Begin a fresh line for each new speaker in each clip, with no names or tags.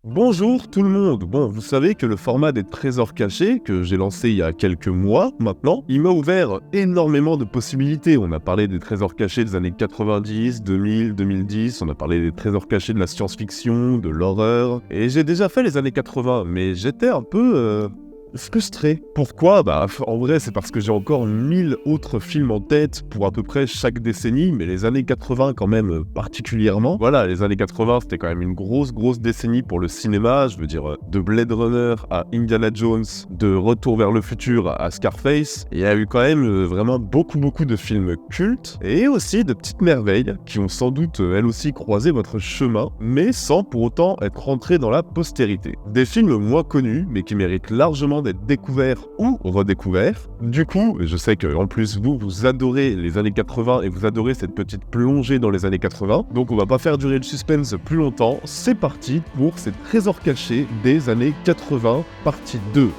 Bonjour tout le monde. Bon, vous savez que le format des trésors cachés, que j'ai lancé il y a quelques mois maintenant, il m'a ouvert énormément de possibilités. On a parlé des trésors cachés des années 90, 2000, 2010, on a parlé des trésors cachés de la science-fiction, de l'horreur, et j'ai déjà fait les années 80, mais j'étais un peu frustré. Pourquoi ? En vrai, c'est parce que j'ai encore 1000 autres films en tête pour à peu près chaque décennie, mais les années 80 quand même particulièrement. Voilà, les années 80, c'était quand même une grosse décennie pour le cinéma. Je veux dire, de Blade Runner à Indiana Jones, de Retour vers le futur à Scarface. Il y a eu quand même vraiment beaucoup de films cultes, et aussi de petites merveilles qui ont sans doute elles aussi croisé votre chemin, mais sans pour autant être rentrées dans la postérité. Des films moins connus, mais qui méritent largement d'être découverts ou redécouverts. Du coup, je sais qu'en plus vous adorez les années 80 et vous adorez cette petite plongée dans les années 80, donc on va pas faire durer le suspense plus longtemps, c'est parti pour ces trésors cachés des années 80, partie 2.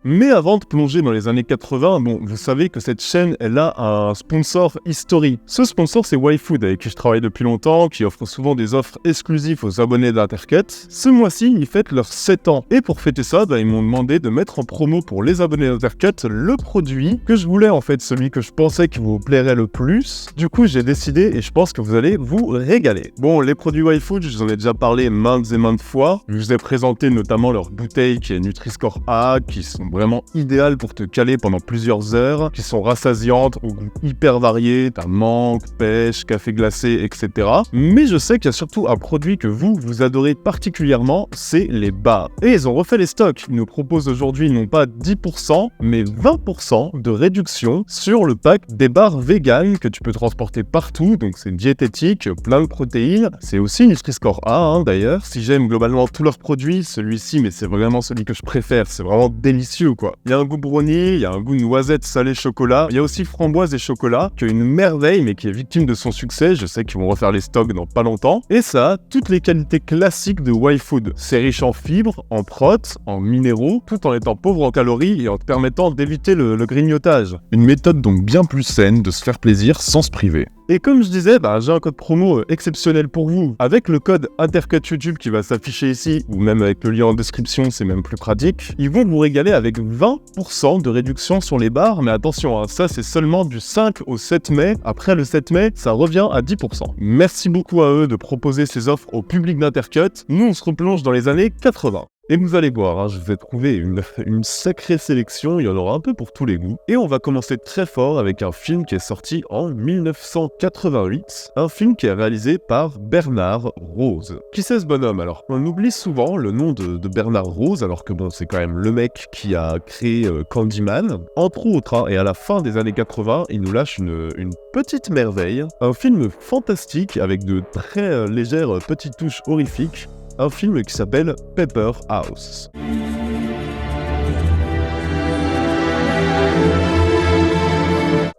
Mais avant de plonger dans les années 80, bon, vous savez que cette chaîne, elle a un sponsor historique. Ce sponsor, c'est YFood, avec qui je travaille depuis longtemps, qui offre souvent des offres exclusives aux abonnés d'Intercut. Ce mois-ci, ils fêtent leurs 7 ans. Et pour fêter ça, ils m'ont demandé de mettre en promo pour les abonnés d'Intercut le produit que je voulais, en fait, celui que je pensais qui vous plairait le plus. Du coup, j'ai décidé et je pense que vous allez vous régaler. Bon, les produits YFood, je vous en ai déjà parlé maintes et maintes fois. Je vous ai présenté notamment leur bouteille qui est Nutri-Score A, qui sont vraiment idéales pour te caler pendant plusieurs heures, qui sont rassasiantes, au goût hyper varié, t'as mangue, pêche, café glacé, etc. Mais je sais qu'il y a surtout un produit que vous adorez particulièrement, c'est les bars. Et ils ont refait les stocks. Ils nous proposent aujourd'hui non pas 10%, mais 20% de réduction sur le pack des bars vegan que tu peux transporter partout, donc c'est diététique, plein de protéines. C'est aussi Nutri-Score A, d'ailleurs. Si j'aime globalement tous leurs produits, celui-ci, mais c'est vraiment celui que je préfère, c'est vraiment délicieux, quoi. Il y a un goût brownie, il y a un goût noisette salé chocolat, il y a aussi framboise et chocolat, qui est une merveille, mais qui est victime de son succès. Je sais qu'ils vont refaire les stocks dans pas longtemps. Et ça a toutes les qualités classiques de YFood. C'est riche en fibres, en protes, en minéraux, tout en étant pauvre en calories et en te permettant d'éviter le grignotage. Une méthode donc bien plus saine de se faire plaisir sans se priver. Et comme je disais, j'ai un code promo exceptionnel pour vous. Avec le code Intercut YouTube qui va s'afficher ici, ou même avec le lien en description, c'est même plus pratique. Ils vont vous régaler avec 20% de réduction sur les bars, mais attention, ça c'est seulement du 5 au 7 mai. Après le 7 mai, ça revient à 10%. Merci beaucoup à eux de proposer ces offres au public d'Intercut. Nous, on se replonge dans les années 80. Et vous allez voir, je vous ai trouvé une sacrée sélection, il y en aura un peu pour tous les goûts. Et on va commencer très fort avec un film qui est sorti en 1988, un film qui est réalisé par Bernard Rose. Qui c'est ce bonhomme alors ? On oublie souvent le nom de Bernard Rose, alors que bon, c'est quand même le mec qui a créé Candyman, entre autres, et à la fin des années 80, il nous lâche une petite merveille, un film fantastique avec de très légères petites touches horrifiques. Un film qui s'appelle Paper House.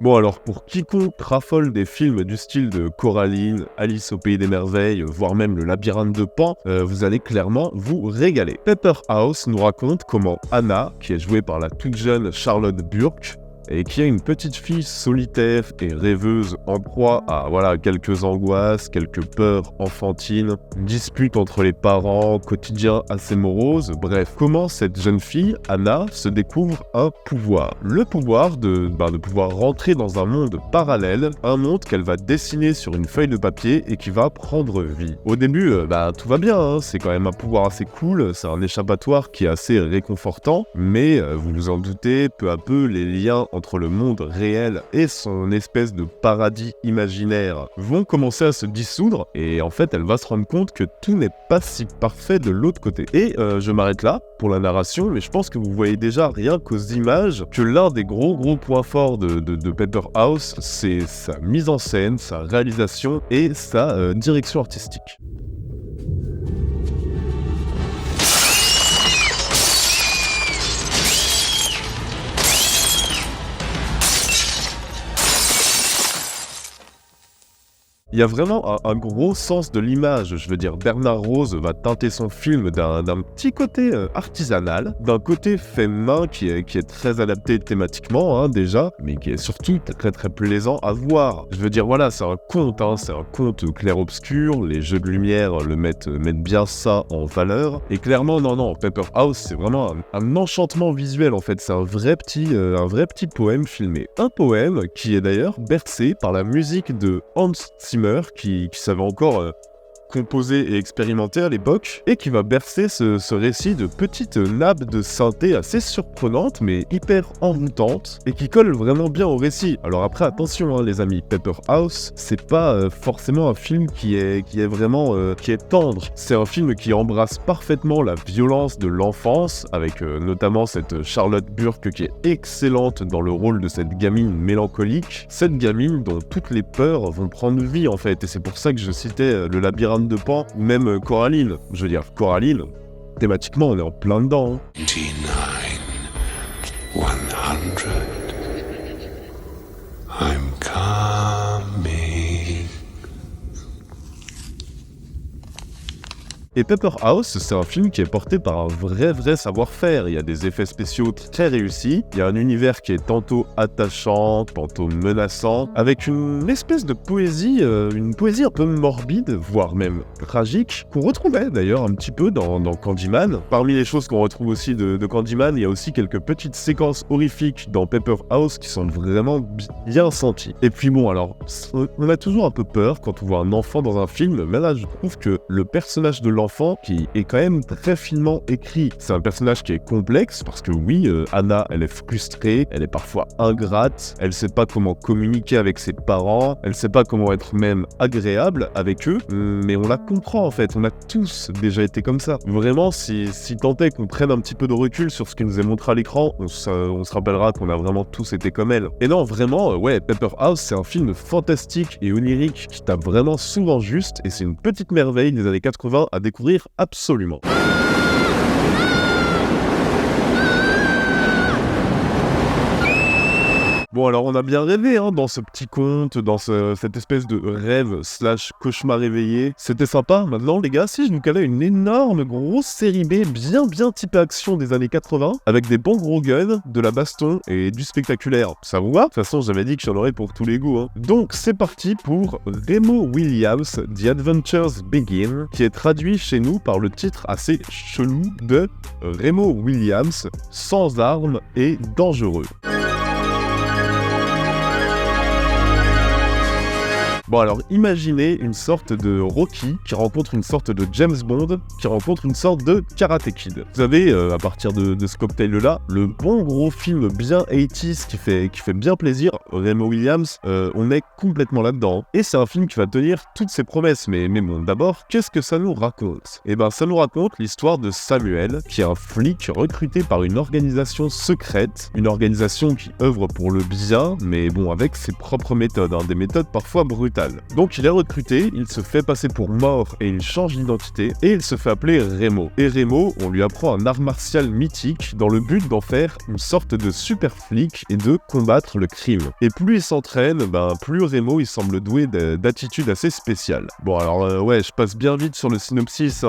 Bon alors, pour quiconque raffole des films du style de Coraline, Alice au Pays des Merveilles, voire même le Labyrinthe de Pan, vous allez clairement vous régaler. Paper House nous raconte comment Anna, qui est jouée par la toute jeune Charlotte Burke, et qui est une petite fille solitaire et rêveuse en proie à quelques angoisses, quelques peurs enfantines, disputes entre les parents, quotidien assez morose, bref, comment cette jeune fille, Anna, se découvre un pouvoir. Le pouvoir de pouvoir rentrer dans un monde parallèle, un monde qu'elle va dessiner sur une feuille de papier et qui va prendre vie. Au début, tout va bien, c'est quand même un pouvoir assez cool, c'est un échappatoire qui est assez réconfortant, mais vous vous en doutez, peu à peu, les liens entre le monde réel et son espèce de paradis imaginaire vont commencer à se dissoudre et en fait elle va se rendre compte que tout n'est pas si parfait de l'autre côté. Et je m'arrête là pour la narration, mais je pense que vous voyez déjà rien qu'aux images que l'un des gros points forts de Paper House, c'est sa mise en scène, sa réalisation et sa direction artistique. Il y a vraiment un gros sens de l'image. Je veux dire, Bernard Rose va teinter son film d'un petit côté artisanal, d'un côté fait main qui est très adapté thématiquement déjà, mais qui est surtout très très plaisant à voir. Je veux dire, voilà, c'est un conte clair-obscur, les jeux de lumière mettent bien ça en valeur, et clairement, non, Paper House, c'est vraiment un enchantement visuel en fait, c'est un vrai petit poème filmé. Un poème qui est d'ailleurs bercé par la musique de Hans Zimmer, qui savait encore composé et expérimenté à l'époque, et qui va bercer ce récit de petites nappes de synthé assez surprenantes, mais hyper envoûtantes, et qui collent vraiment bien au récit. Alors après, attention les amis, Paper House, c'est pas forcément un film qui est vraiment qui est tendre. C'est un film qui embrasse parfaitement la violence de l'enfance, avec notamment cette Charlotte Burke qui est excellente dans le rôle de cette gamine mélancolique, cette gamine dont toutes les peurs vont prendre vie en fait, et c'est pour ça que je citais Le Labyrinthe de Pan, ou même Coraline. Je veux dire, Coraline, thématiquement, on est en plein dedans.
99, 100, I'm coming.
Et Paper House, c'est un film qui est porté par un vrai savoir-faire. Il y a des effets spéciaux très réussis, il y a un univers qui est tantôt attachant, tantôt menaçant, avec une espèce de poésie, une poésie un peu morbide, voire même tragique, qu'on retrouvait d'ailleurs un petit peu dans Candyman. Parmi les choses qu'on retrouve aussi de Candyman, il y a aussi quelques petites séquences horrifiques dans Paper House qui sont vraiment bien senties. Et puis bon, alors, on a toujours un peu peur quand on voit un enfant dans un film, mais là je trouve que le personnage de l'enfant qui est quand même très finement écrit. C'est un personnage qui est complexe parce que oui, Anna, elle est frustrée, elle est parfois ingrate, elle sait pas comment communiquer avec ses parents, elle sait pas comment être même agréable avec eux, mais on la comprend en fait, on a tous déjà été comme ça. Vraiment, si tant est qu'on prenne un petit peu de recul sur ce qui nous est montré à l'écran, on se rappellera qu'on a vraiment tous été comme elle. Et non, vraiment, ouais, Paper House, c'est un film fantastique et onirique qui tape vraiment souvent juste, et c'est une petite merveille des années 80 à découvrir absolument. Bon alors on a bien rêvé dans ce petit conte, dans cette espèce de rêve / cauchemar réveillé. C'était sympa. Maintenant les gars, si je nous calais une énorme grosse série B bien type action des années 80, avec des bons gros guns, de la baston et du spectaculaire, ça vous va? De toute façon j'avais dit que j'en aurais pour tous les goûts. Donc c'est parti pour Remo Williams, The Adventures Begin, qui est traduit chez nous par le titre assez chelou de Remo Williams, sans armes et dangereux. Bon alors, imaginez une sorte de Rocky qui rencontre une sorte de James Bond, qui rencontre une sorte de Karate Kid. Vous avez, à partir de ce cocktail-là, le bon gros film bien 80s qui fait bien plaisir. Remo Williams, on est complètement là-dedans. Et c'est un film qui va tenir toutes ses promesses. Mais bon, d'abord, qu'est-ce que ça nous raconte? Eh ben, ça nous raconte l'histoire de Samuel, qui est un flic recruté par une organisation secrète, une organisation qui œuvre pour le bien, mais bon, avec ses propres méthodes, des méthodes parfois brutales. Donc il est recruté, il se fait passer pour mort et il change d'identité et il se fait appeler Remo. Et Remo, on lui apprend un art martial mythique dans le but d'en faire une sorte de super flic et de combattre le crime. Et plus il s'entraîne, plus Remo il semble doué d'attitudes assez spéciales. Bon alors ouais, je passe bien vite sur le synopsis,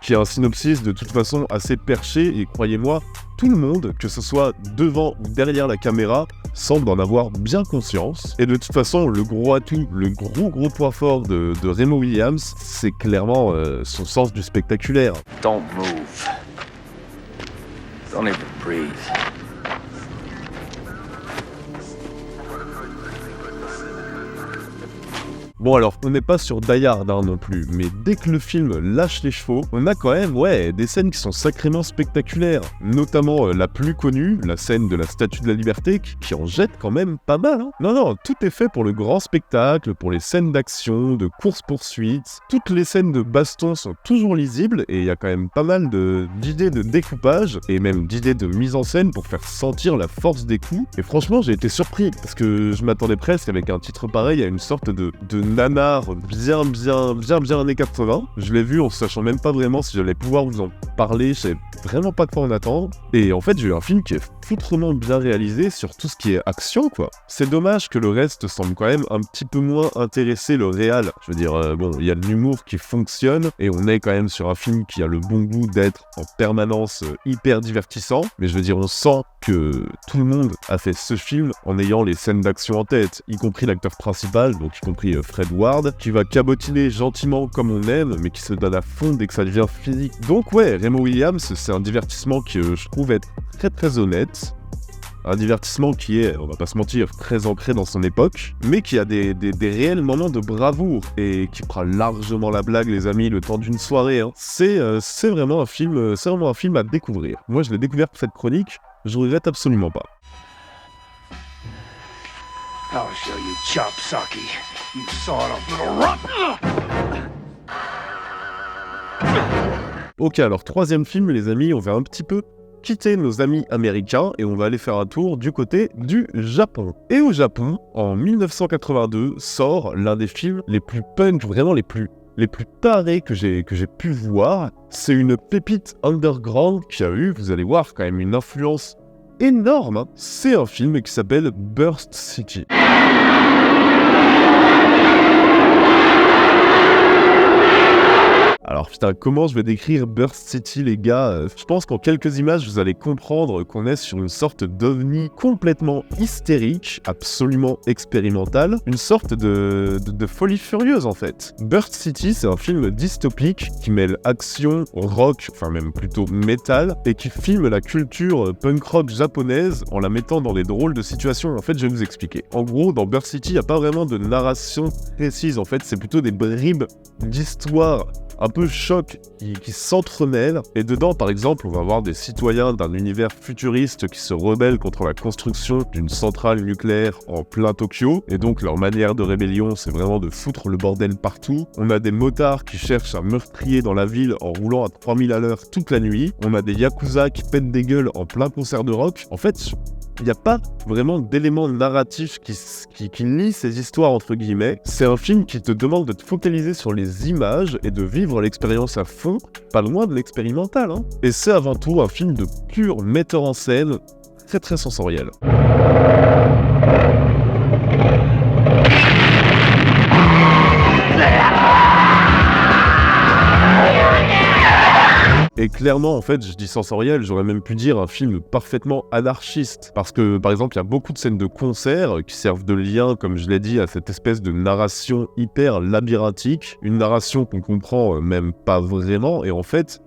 qui est un synopsis de toute façon assez perché et croyez-moi, tout le monde, que ce soit devant ou derrière la caméra, semble en avoir bien conscience. Et de toute façon, le gros atout, le gros point fort de Remo Williams, c'est clairement son sens du spectaculaire.
Don't move. Don't even breathe.
Bon alors, on n'est pas sur Die Hard non plus, mais dès que le film lâche les chevaux, on a quand même, des scènes qui sont sacrément spectaculaires. Notamment la plus connue, la scène de la Statue de la Liberté, qui en jette quand même pas mal. Non, tout est fait pour le grand spectacle, pour les scènes d'action, de course-poursuite. Toutes les scènes de baston sont toujours lisibles, et il y a quand même pas mal d'idées de découpage, et même d'idées de mise en scène pour faire sentir la force des coups. Et franchement, j'ai été surpris, parce que je m'attendais presque, avec un titre pareil, à une sorte de nanar bien années 80. Je l'ai vu en sachant même pas vraiment si j'allais pouvoir vous en parler, je savais vraiment pas de quoi en attendre. Et en fait, j'ai eu un film qui est foutrement bien réalisé sur tout ce qui est action, quoi. C'est dommage que le reste semble quand même un petit peu moins intéresser le réal. Je veux dire, bon, il y a de l'humour qui fonctionne, et on est quand même sur un film qui a le bon goût d'être en permanence hyper divertissant, mais je veux dire, on sent que tout le monde a fait ce film en ayant les scènes d'action en tête, y compris l'acteur principal, donc y compris Fred Ward, qui va cabotiner gentiment comme on aime, mais qui se donne à fond dès que ça devient physique. Donc ouais, Remo Williams, c'est un divertissement qui je trouve être très très honnête, un divertissement qui est, on va pas se mentir, très ancré dans son époque, mais qui a des réels moments de bravoure, et qui fera largement la blague, les amis, le temps d'une soirée, hein. C'est vraiment un film à découvrir. Moi, je l'ai découvert pour cette chronique, je regrette absolument pas.
I'll show you chop socky, you sawed-off little runt.
Ok, alors troisième film, les amis, on va un petit peu quitter nos amis américains et on va aller faire un tour du côté du Japon. Et au Japon, en 1982, sort l'un des films les plus punk, vraiment les plus tarés que j'ai pu voir. C'est une pépite underground qui a eu, vous allez voir, quand même une influence énorme. C'est un film qui s'appelle Burst City. Alors putain, comment je vais décrire Burst City, les gars? Je pense qu'en quelques images, vous allez comprendre qu'on est sur une sorte d'ovni complètement hystérique, absolument expérimental, une sorte de folie furieuse en fait. Burst City, c'est un film dystopique qui mêle action, rock, enfin même plutôt métal, et qui filme la culture punk rock japonaise en la mettant dans des drôles de situations. En fait, je vais vous expliquer. En gros, dans Burst City, il n'y a pas vraiment de narration précise, en fait, c'est plutôt des bribes d'histoire un peu choc qui s'entremêlent. Et dedans, par exemple, on va avoir des citoyens d'un univers futuriste qui se rebellent contre la construction d'une centrale nucléaire en plein Tokyo. Et donc, leur manière de rébellion, c'est vraiment de foutre le bordel partout. On a des motards qui cherchent un meurtrier dans la ville en roulant à 3000 à l'heure toute la nuit. On a des yakuza qui pètent des gueules en plein concert de rock. En fait, il n'y a pas vraiment d'éléments narratifs qui lient ces histoires entre guillemets. C'est un film qui te demande de te focaliser sur les images et de vivre l'expérience à fond, pas loin de l'expérimental, hein. Et c'est avant tout un film de pur metteur en scène, très très sensoriel. Et clairement, en fait, je dis sensoriel, j'aurais même pu dire un film parfaitement anarchiste. Parce que, par exemple, il y a beaucoup de scènes de concert qui servent de lien, comme je l'ai dit, à cette espèce de narration hyper labyrinthique. Une narration qu'on comprend même pas vraiment, et en fait,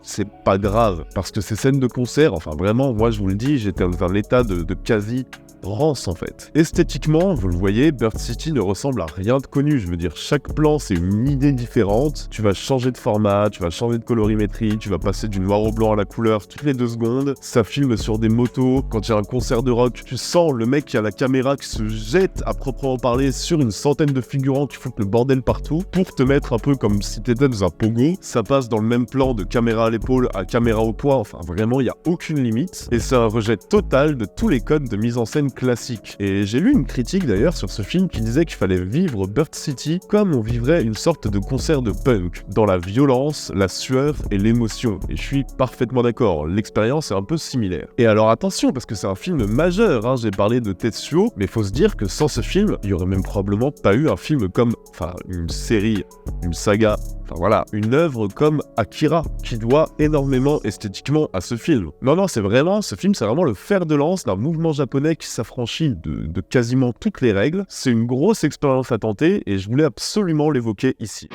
c'est pas grave. Parce que ces scènes de concert, enfin vraiment, moi je vous le dis, j'étais dans un état de quasi rance en fait. Esthétiquement, vous le voyez, Burst City ne ressemble à rien de connu. Je veux dire, chaque plan c'est une idée différente. Tu vas changer de format, tu vas changer de colorimétrie, tu vas passer du noir au blanc à la couleur toutes les 2 secondes. Ça filme sur des motos. Quand il y a un concert de rock, tu sens le mec qui a la caméra qui se jette à proprement parler sur une centaine de figurants qui foutent le bordel partout pour te mettre un peu comme si t'étais dans un pogo. Ça passe dans le même plan de caméra à l'épaule à caméra au poing. Enfin vraiment, il n'y a aucune limite. Et c'est un rejet total de tous les codes de mise en scène classique. Et j'ai lu une critique d'ailleurs sur ce film qui disait qu'il fallait vivre Burst City comme on vivrait une sorte de concert de punk, dans la violence, la sueur et l'émotion. Et je suis parfaitement d'accord, l'expérience est un peu similaire. Et alors attention, parce que c'est un film majeur, hein, j'ai parlé de Tetsuo, mais faut se dire que sans ce film, il y aurait même probablement pas eu un film comme, enfin une série, une saga, enfin voilà, une œuvre comme Akira, qui doit énormément esthétiquement à ce film. Non, ce film c'est vraiment le fer de lance d'un mouvement japonais qui s'affranchit de quasiment toutes les règles. C'est une grosse expérience à tenter et je voulais absolument l'évoquer ici.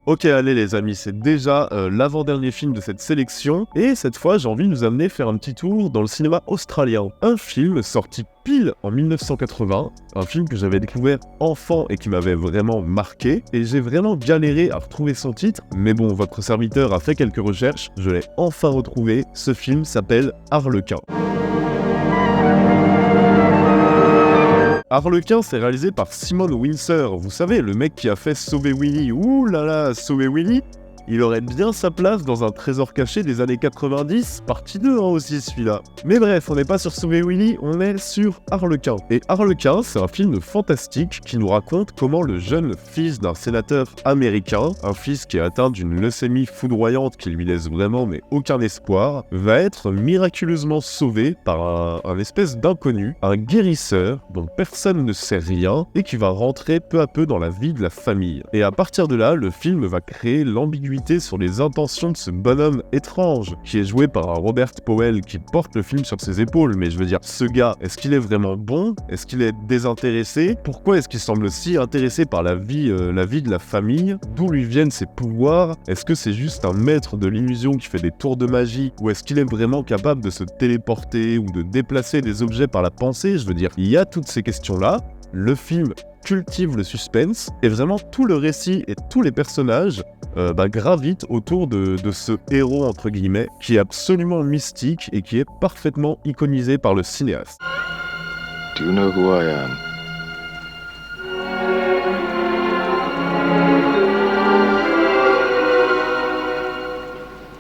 Ok, allez les amis, c'est déjà l'avant-dernier film de cette sélection, et cette fois j'ai envie de nous amener faire un petit tour dans le cinéma australien. Un film sorti pile en 1980, un film que j'avais découvert enfant et qui m'avait vraiment marqué, et j'ai vraiment galéré à retrouver son titre, mais bon, votre serviteur a fait quelques recherches, je l'ai enfin retrouvé. Ce film s'appelle Harlequin. Harlequin, c'est réalisé par Simon Windsor, vous savez, le mec qui a fait Sauver Willy. Ouh là là, Sauver Willy. il aurait bien sa place dans un trésor caché des années 90, partie 2 aussi celui-là. Mais bref, on n'est pas sur Sauver Willy, on est sur Harlequin. Et Harlequin, c'est un film fantastique qui nous raconte comment le jeune fils d'un sénateur américain, un fils qui est atteint d'une leucémie foudroyante qui lui laisse vraiment mais aucun espoir, va être miraculeusement sauvé par un espèce d'inconnu, un guérisseur dont personne ne sait rien et qui va rentrer peu à peu dans la vie de la famille. Et à partir de là, le film va créer l'ambiguïté sur les intentions de ce bonhomme étrange qui est joué par un Robert Powell qui porte le film sur ses épaules. Mais je veux dire, ce gars, est-ce qu'il est vraiment bon? Est-ce qu'il est désintéressé? Pourquoi est-ce qu'il semble si intéressé par la vie de la famille? D'où lui viennent ses pouvoirs? Est-ce que c'est juste un maître de l'illusion qui fait des tours de magie? Ou est-ce qu'il est vraiment capable de se téléporter ou de déplacer des objets par la pensée? Je veux dire, il y a toutes ces questions-là. Le film cultive le suspense et vraiment tout le récit et tous les personnages gravitent autour de ce héros entre guillemets qui est absolument mystique et qui est parfaitement iconisé par le cinéaste.
Do you know who I am?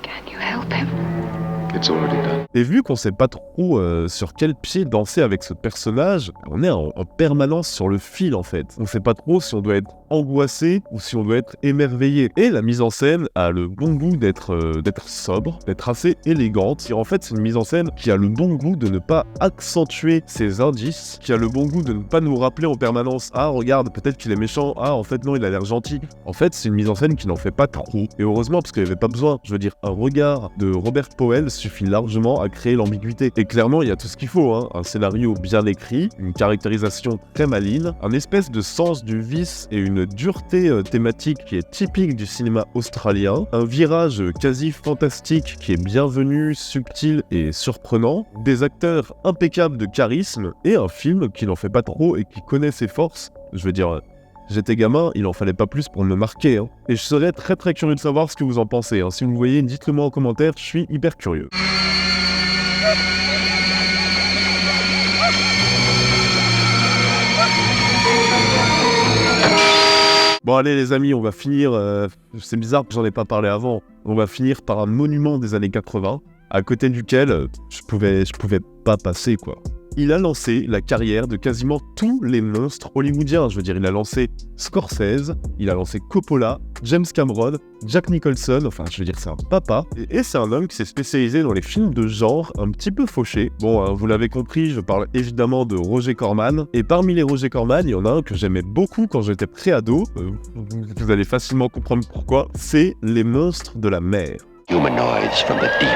Can you help him?
It's already done.
Et vu qu'on sait pas trop sur quel pied danser avec ce personnage, on est en permanence sur le fil en fait. On sait pas trop si on doit être angoissé ou si on doit être émerveillé. Et la mise en scène a le bon goût d'être sobre, d'être assez élégante. Et en fait, c'est une mise en scène qui a le bon goût de ne pas accentuer ses indices, qui a le bon goût de ne pas nous rappeler en permanence « Ah, regarde, peut-être qu'il est méchant. Ah, en fait, non, il a l'air gentil. » En fait, c'est une mise en scène qui n'en fait pas trop. Et heureusement, parce qu'il n'y avait pas besoin. Je veux dire, un regard de Robert Powell suffit largement à créer l'ambiguïté. Et clairement, il y a tout ce qu'il faut, hein. Un scénario bien écrit, une caractérisation très maligne, un espèce de sens du vice et une dureté thématique qui est typique du cinéma australien, un virage quasi fantastique qui est bienvenu, subtil et surprenant, des acteurs impeccables de charisme et un film qui n'en fait pas trop et qui connaît ses forces. Je veux dire, j'étais gamin, il en fallait pas plus pour me marquer, hein. Et je serais très très curieux de savoir ce que vous en pensez, hein. Si vous me voyez, dites-le moi en commentaire, je suis hyper curieux. Bon allez les amis, on va finir, c'est bizarre que j'en ai pas parlé avant, on va finir par un monument des années 80, à côté duquel je pouvais pas passer quoi. Il a lancé la carrière de quasiment tous les monstres hollywoodiens. Je veux dire, il a lancé Scorsese, il a lancé Coppola, James Cameron, Jack Nicholson, enfin je veux dire c'est un papa. Et c'est un homme qui s'est spécialisé dans les films de genre un petit peu fauchés. Bon, hein, vous l'avez compris, je parle évidemment de Roger Corman. Et parmi les Roger Corman, il y en a un que j'aimais beaucoup quand j'étais préado. Vous allez facilement comprendre pourquoi. C'est Les Monstres de la Mer.
Humanoids from the deep.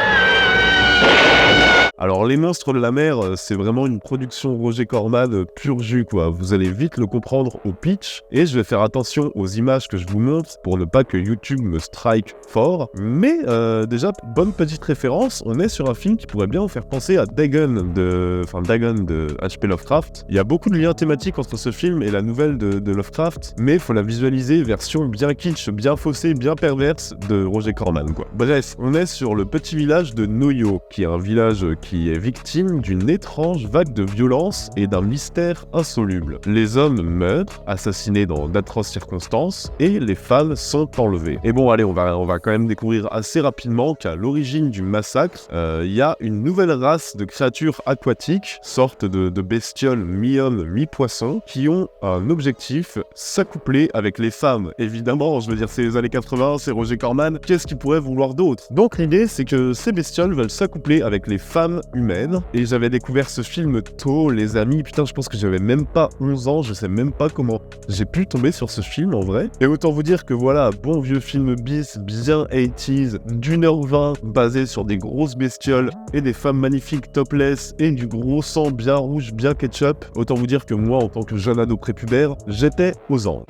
Alors Les Monstres de la Mer, c'est vraiment une production Roger Corman pur jus quoi, vous allez vite le comprendre au pitch, et je vais faire attention aux images que je vous montre pour ne pas que YouTube me strike fort, mais déjà, bonne petite référence, on est sur un film qui pourrait bien vous faire penser à Dagon de H.P. Lovecraft. Il y a beaucoup de liens thématiques entre ce film et la nouvelle de Lovecraft, mais faut la visualiser version bien kitsch, bien faussée, bien perverse de Roger Corman quoi. Bref, on est sur le petit village de Noyo, qui est un village qui est victime d'une étrange vague de violence et d'un mystère insoluble. Les hommes meurent, assassinés dans d'atroces circonstances, et les femmes sont enlevées. Et bon, allez, on va quand même découvrir assez rapidement qu'à l'origine du massacre, il y a une nouvelle race de créatures aquatiques, sorte de bestioles mi-hommes, mi-poissons, qui ont un objectif, s'accoupler avec les femmes. Évidemment, je veux dire, c'est les années 80, c'est Roger Corman, qu'est-ce qu'il pourrait vouloir d'autre? Donc l'idée, c'est que ces bestioles veulent s'accoupler avec les femmes humaine. Et j'avais découvert ce film tôt, les amis. Putain, je pense que j'avais même pas 11 ans. Je sais même pas comment j'ai pu tomber sur ce film en vrai. Et autant vous dire que voilà, bon vieux film bis, bien 80s, d'1h20, basé sur des grosses bestioles et des femmes magnifiques topless et du gros sang bien rouge, bien ketchup. Autant vous dire que moi, en tant que jeune ado prépubère, j'étais aux anges.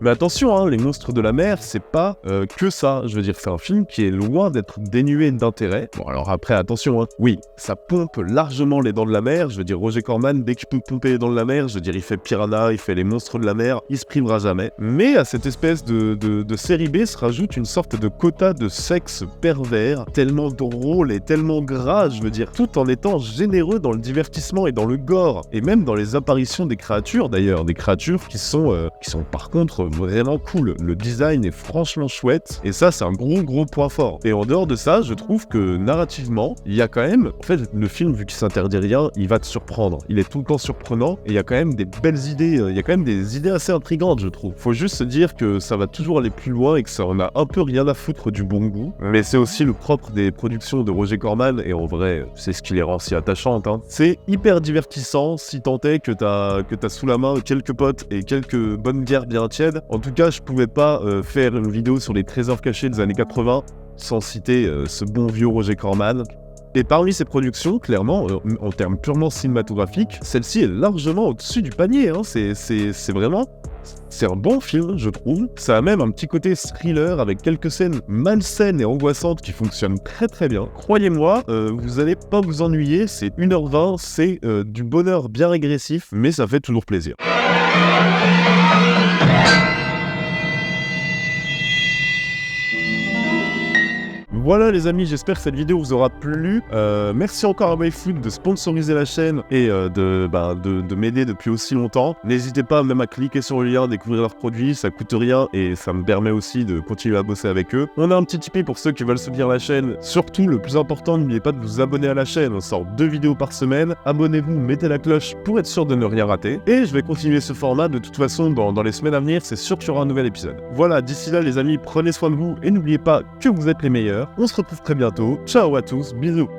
Mais attention, hein, les monstres de la mer, c'est pas que ça. Je veux dire, c'est un film qui est loin d'être dénué d'intérêt. Bon, alors après, attention, hein. Oui, ça pompe largement les dents de la mer. Je veux dire, Roger Corman, dès qu'il peut pomper les dents de la mer, je veux dire, il fait Piranha, il fait les monstres de la mer, il se privera jamais. Mais à cette espèce de série B se rajoute une sorte de quota de sexe pervers, tellement drôle et tellement gras, je veux dire, tout en étant généreux dans le divertissement et dans le gore, et même dans les apparitions des créatures d'ailleurs, des créatures qui sont par contre vraiment cool. Le design est franchement chouette, et ça c'est un gros point fort. Et en dehors de ça, je trouve que narrativement, il y a quand même, en fait, le film, vu qu'il s'interdit rien, il va te surprendre. Il est tout le temps surprenant, et il y a quand même des belles idées, il y a quand même des idées assez intrigantes, je trouve. Faut juste se dire que ça va toujours aller plus loin et que ça en a un peu rien à foutre du bon goût, mais c'est aussi le propre des productions de Roger Corman, et en vrai, c'est ce qui les rend si attachantes, hein. C'est hyper divertissant, si tant est que t'as sous la main quelques potes et quelques bonnes bières bien tièdes. En tout cas, je pouvais pas faire une vidéo sur les trésors cachés des années 80 sans citer ce bon vieux Roger Corman. Et parmi ces productions, clairement, en termes purement cinématographiques, celle-ci est largement au-dessus du panier, hein. C'est vraiment... C'est un bon film, je trouve. Ça a même un petit côté thriller avec quelques scènes malsaines et angoissantes qui fonctionnent très bien. Croyez-moi, vous allez pas vous ennuyer, c'est 1h20, c'est du bonheur bien régressif, mais ça fait toujours plaisir. Voilà les amis, j'espère que cette vidéo vous aura plu. Merci encore à WiFood de sponsoriser la chaîne et de m'aider depuis aussi longtemps. N'hésitez pas même à cliquer sur le lien, découvrir leurs produits, ça coûte rien et ça me permet aussi de continuer à bosser avec eux. On a un petit Tipeee pour ceux qui veulent soutenir la chaîne. Surtout, le plus important, n'oubliez pas de vous abonner à la chaîne. On sort 2 vidéos par semaine. Abonnez-vous, mettez la cloche pour être sûr de ne rien rater. Et je vais continuer ce format de toute façon dans les semaines à venir, c'est sûr qu'il y aura un nouvel épisode. Voilà, d'ici là les amis, prenez soin de vous et n'oubliez pas que vous êtes les meilleurs. On se retrouve très bientôt. Ciao à tous, bisous.